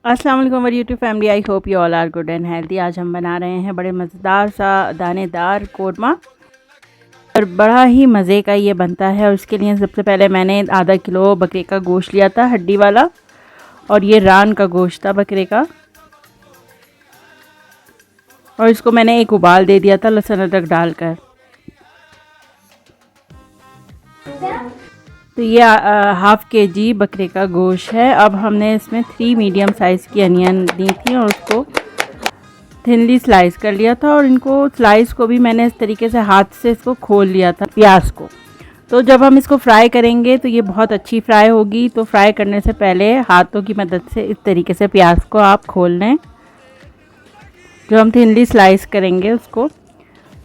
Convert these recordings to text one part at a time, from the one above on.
अस्सलाम वालेकुम मेरी YouTube family. I hope you all are good and healthy. आज हम बना रहे हैं बड़े मज़ेदार सा दानेदार कोरमा और बड़ा ही मज़े का ये बनता है। और उसके लिए सबसे पहले मैंने आधा किलो बकरे का गोश्त लिया था, हड्डी वाला, और ये रान का गोश्त था बकरे का। और इसको मैंने एक उबाल दे दिया था लहसुन अदरक डालकर। तो ये हाफ़ केजी बकरे का गोश्त है। अब हमने इसमें 3 मीडियम साइज़ की अनियन ली थी और उसको थिनली स्लाइस कर लिया था। और इनको स्लाइस को भी मैंने इस तरीके से हाथ से इसको खोल लिया था प्याज को। तो जब हम इसको फ्राई करेंगे तो ये बहुत अच्छी फ्राई होगी। तो फ्राई करने से पहले हाथों की मदद से इस तरीके से प्याज को आप खोल लें, जो हम थिनली स्लाइस करेंगे उसको।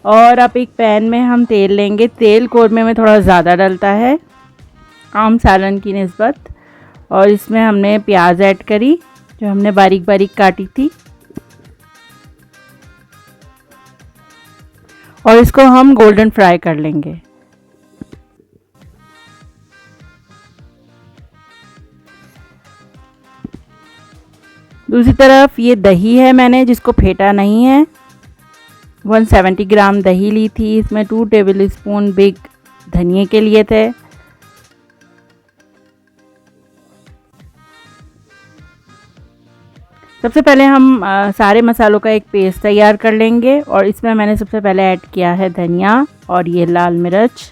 और अब एक पैन में हम तेल लेंगे। तेल कोरमे में थोड़ा ज़्यादा डलता है आम सालन की निस्बत। और इसमें हमने प्याज ऐड करी जो हमने बारीक बारीक काटी थी, और इसको हम गोल्डन फ्राई कर लेंगे। दूसरी तरफ ये दही है मैंने जिसको फेंटा नहीं है, 170 ग्राम दही ली थी। इसमें 2 टेबल स्पून बिग धनिए के लिए थे। सबसे पहले हम सारे मसालों का एक पेस्ट तैयार कर लेंगे। और इसमें मैंने सबसे पहले ऐड किया है धनिया और ये लाल मिर्च,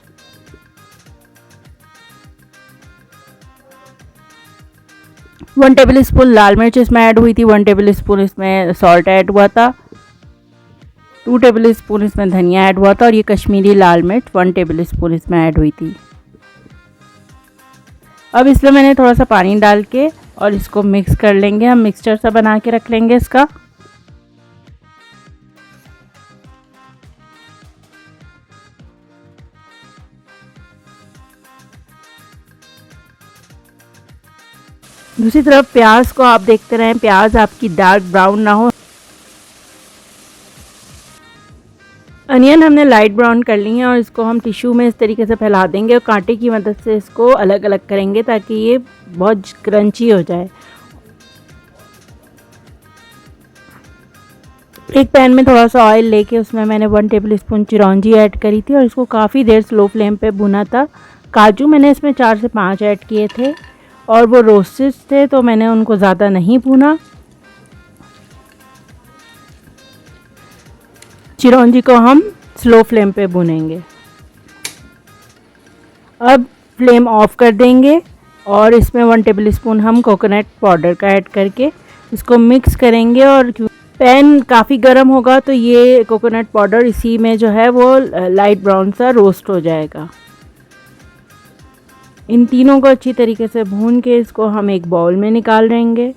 वन टेबल स्पून लाल मिर्च इसमें ऐड हुई थी, 1 टेबल स्पून इसमें सॉल्ट ऐड हुआ था, 2 टेबल स्पून इसमें धनिया ऐड हुआ था, और ये कश्मीरी लाल मिर्च 1 टेबल स्पून इसमें ऐड हुई थी। अब इसमें मैंने थोड़ा सा पानी डाल के और इसको मिक्स कर लेंगे। हम मिक्सचर सा बना के रख लेंगे इसका। दूसरी तरफ प्याज को आप देखते रहें, प्याज आपकी डार्क ब्राउन ना हो। अनियन हमने लाइट ब्राउन कर ली है और इसको हम टिश्यू में इस तरीके से फैला देंगे और कांटे की मदद से इसको अलग अलग करेंगे ताकि ये बहुत क्रंची हो जाए। एक पैन में थोड़ा सा ऑयल लेके उसमें मैंने 1 टेबल स्पून चिरौंजी ऐड करी थी और इसको काफ़ी देर स्लो फ्लेम पे भुना था। काजू मैंने इसमें 4 से 5 ऐड किए थे और वो रोस्टेड थे तो मैंने उनको ज़्यादा नहीं भुना। चिरौंजी को हम स्लो फ्लेम पे भुनेंगे। अब फ्लेम ऑफ कर देंगे और इसमें 1 टेबल स्पून हम कोकोनट पाउडर का ऐड करके इसको मिक्स करेंगे। और पैन काफ़ी गर्म होगा तो ये कोकोनट पाउडर इसी में जो है वो लाइट ब्राउन सा रोस्ट हो जाएगा। इन तीनों को अच्छी तरीके से भून के इसको हम एक बाउल में निकाल लेंगे।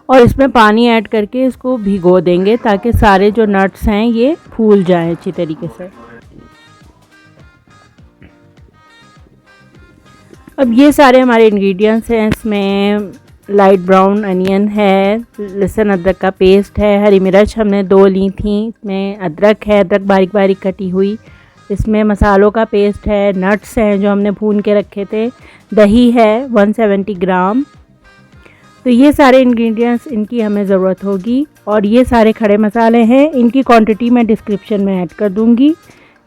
और इसमें पानी ऐड करके इसको भिगो देंगे ताकि सारे जो नट्स हैं ये फूल जाएं अच्छी तरीके से। अब ये सारे हमारे इंग्रेडिएंट्स हैं। इसमें लाइट ब्राउन अनियन है, लहसुन अदरक का पेस्ट है, हरी मिर्च हमने 2 ली थी, इसमें अदरक है, अदरक बारीक बारीक कटी हुई, इसमें मसालों का पेस्ट है, नट्स हैं जो हमने भून के रखे थे, दही है 170 ग्राम। तो ये सारे इंग्रेडिएंट्स इनकी हमें ज़रूरत होगी। और ये सारे खड़े मसाले हैं, इनकी क्वांटिटी मैं डिस्क्रिप्शन में ऐड कर दूंगी।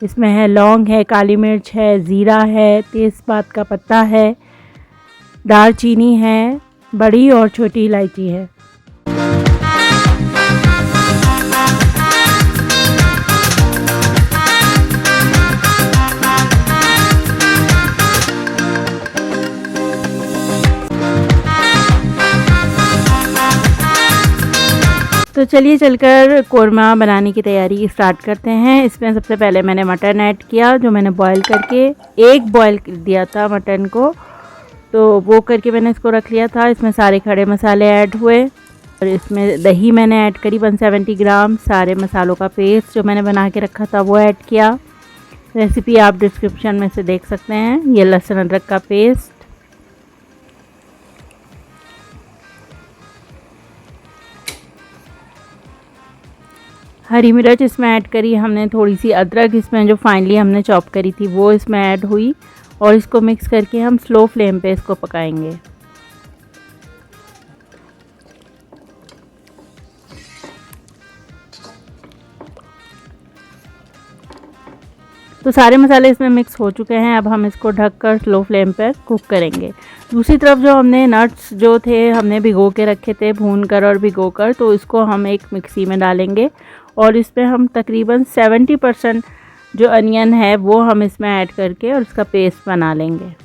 इसमें है लौंग है, काली मिर्च है, ज़ीरा है, तेज़पात का पत्ता है, दालचीनी है, बड़ी और छोटी इलायची है। तो चलिए चलकर कोरमा बनाने की तैयारी स्टार्ट करते हैं। इसमें सबसे पहले मैंने मटन ऐड किया जो मैंने बॉईल करके एक बॉईल दिया था मटन को, तो वो करके मैंने इसको रख लिया था। इसमें सारे खड़े मसाले ऐड हुए और इसमें दही मैंने ऐड करी 170 ग्राम, सारे मसालों का पेस्ट जो मैंने बना के रखा था वो ऐड किया। रेसिपी आप डिस्क्रिप्शन में से देख सकते हैं। ये लहसुन अदरक का पेस्ट, हरी मिर्च इसमें ऐड करी हमने, थोड़ी सी अदरक इसमें जो फाइनली हमने चॉप करी थी वो इसमें ऐड हुई और इसको मिक्स करके हम स्लो फ्लेम पे इसको पकाएंगे। तो सारे मसाले इसमें मिक्स हो चुके हैं। अब हम इसको ढककर स्लो फ्लेम पर कुक करेंगे। दूसरी तरफ जो हमने नट्स जो थे हमने भिगो के रखे थे, भून कर और भिगो कर, तो इसको हम एक मिक्सी में डालेंगे और इसमें हम तकरीबन 70% जो अनियन है वो हम इसमें ऐड करके और इसका पेस्ट बना लेंगे।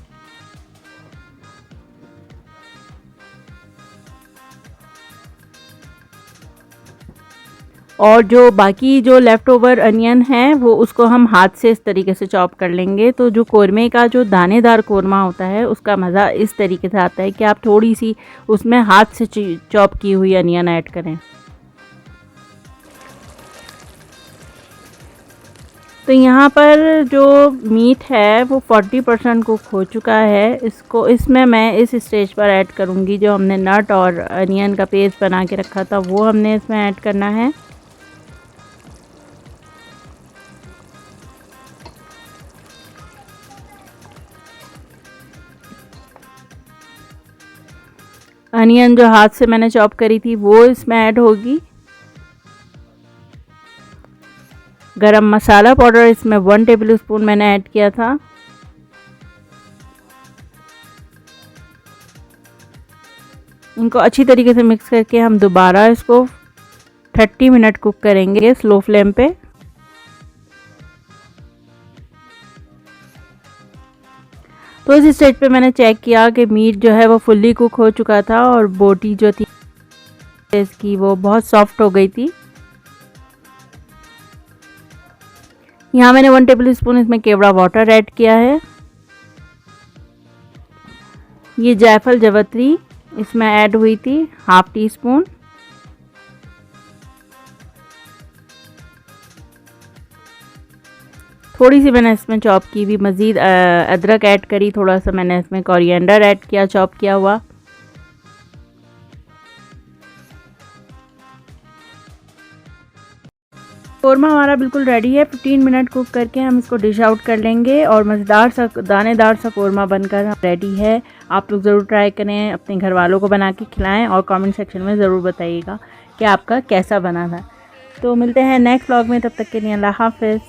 और जो बाकी जो लेफ़्ट ओवर अनियन है वो उसको हम हाथ से इस तरीके से चॉप कर लेंगे। तो जो कोरमे का जो दानेदार कोरमा होता है उसका मज़ा इस तरीके से आता है कि आप थोड़ी सी उसमें हाथ से चॉप की हुई अनियन ऐड करें। तो यहाँ पर जो मीट है वो 40% कुक हो चुका है। इसमें मैं इस स्टेज पर ऐड करूँगी जो हमने नट और अनियन का पेस्ट बना के रखा था वो हमने इसमें ऐड करना है। अनियन जो हाथ से मैंने चॉप करी थी वो इसमें ऐड होगी। गरम मसाला पाउडर इसमें 1 टेबलस्पून मैंने ऐड किया था। इनको अच्छी तरीके से मिक्स करके हम दोबारा इसको 30 मिनट कुक करेंगे स्लो फ्लेम पे। तो इस स्टेज पे मैंने चेक किया कि मीट जो है वो फुल्ली कुक हो चुका था और बोटी जो थी इसकी वो बहुत सॉफ्ट हो गई थी। यहाँ मैंने 1 टेबलस्पून इसमें केवड़ा वाटर ऐड किया है। ये जायफल जवत्री इसमें ऐड हुई थी, ½ टीस्पून। थोड़ी सी मैंने इसमें चॉप की हुई मज़ीद अदरक ऐड करी, थोड़ा सा मैंने इसमें कोरिएंडर ऐड किया चॉप किया हुआ। कोरमा हमारा बिल्कुल रेडी है। 15 मिनट कुक करके हम इसको डिश आउट कर लेंगे और मज़ेदार सा दानेदार सा कोरमा बनकर रेडी है। आप लोग ज़रूर ट्राई करें, अपने घर वालों को बना के खिलाएं और कमेंट सेक्शन में ज़रूर बताइएगा कि आपका कैसा बना था। तो मिलते हैं नेक्स्ट व्लॉग में, तब तक के लिए अल्लाह हाफ़िज़।